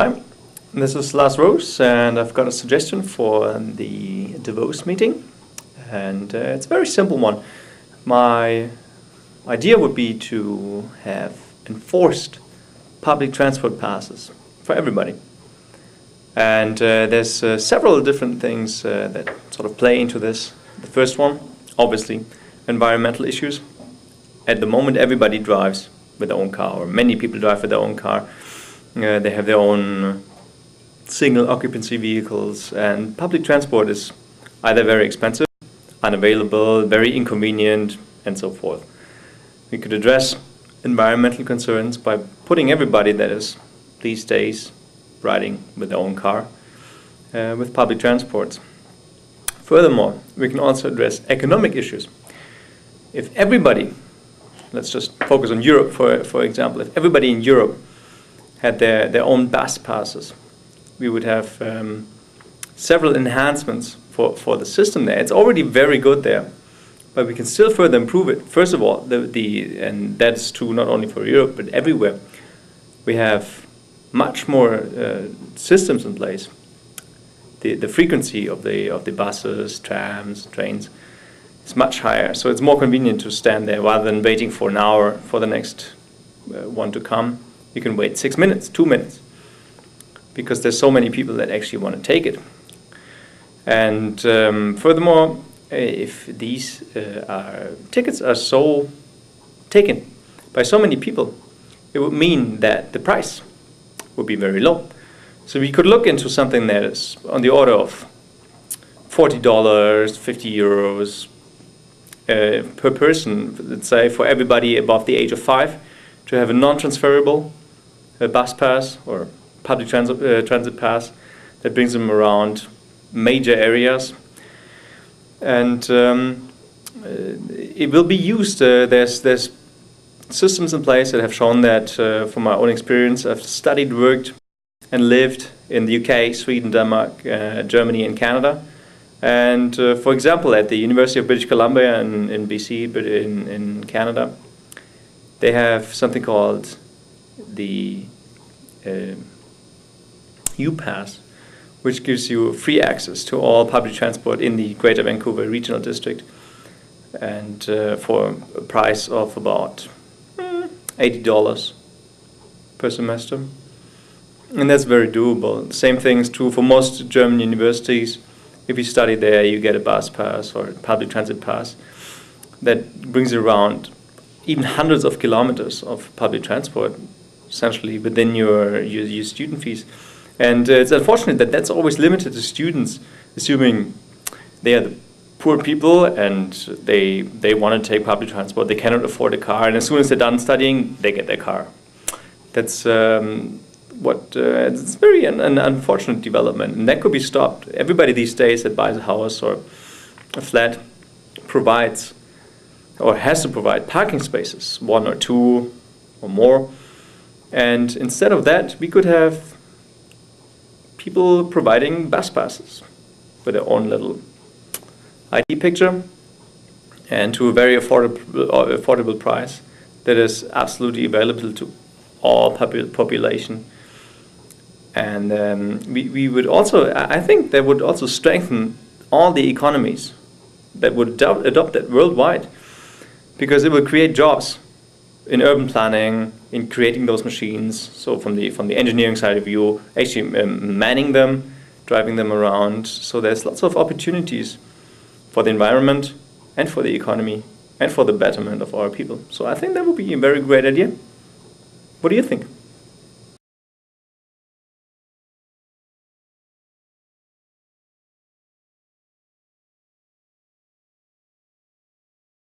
Hi, this is Lars Rose, and I've got a suggestion for the Davos meeting, and it's a very simple one. My idea would be to have enforced public transport passes for everybody. And there's several different things that sort of play into this. The first one, obviously, environmental issues. At the moment, everybody drives with their own car, or many people drive with their own car. They have their own single occupancy vehicles, and public transport is either very expensive, unavailable, very inconvenient, and so forth. We could address environmental concerns by putting everybody that is these days riding with their own car with public transport. Furthermore, we can also address economic issues. If everybody, let's just focus on Europe for example, if everybody in Europe had their own bus passes, we would have several enhancements for the system there. It's already very good there, but we can still further improve it. First of all, and that's true not only for Europe, but everywhere, we have much more systems in place. The frequency of the buses, trams, trains is much higher, so it's more convenient to stand there rather than waiting for an hour for the next one to come. You can wait 6 minutes, 2 minutes, because there's so many people that actually want to take it. And furthermore, if these tickets are so taken by so many people, it would mean that the price would be very low. So we could look into something that is on the order of $40, 50 euros per person, let's say, for everybody above the age of 5, to have a non-transferable bus pass or public transit pass that brings them around major areas. And it will be used. There's systems in place that have shown that, from my own experience, I've studied, worked, and lived in the UK, Sweden, Denmark, Germany, and Canada. And for example, at the University of British Columbia in BC, but in Canada, they have something called the U-Pass, which gives you free access to all public transport in the Greater Vancouver Regional District, and for a price of about $80 per semester. And that's very doable. Same thing is true for most German universities. If you study there, you get a bus pass or a public transit pass that brings you around even hundreds of kilometers of public transport, essentially within your student fees. And it's unfortunate that that's always limited to students, assuming they are the poor people and they want to take public transport. They cannot afford a car, and as soon as they're done studying, they get their car. That's it's very an unfortunate development, and that could be stopped. Everybody these days that buys a house or a flat provides or has to provide parking spaces, 1 or 2 or more. And instead of that, we could have people providing bus passes with their own little ID picture and to a very affordable price that is absolutely available to all population. And we would also, I think that would also strengthen all the economies that would adopt that worldwide, because it will create jobs in urban planning, in creating those machines. So from the engineering side of view, actually manning them, driving them around. So there's lots of opportunities for the environment and for the economy and for the betterment of our people. So I think that would be a very great idea. What do you think?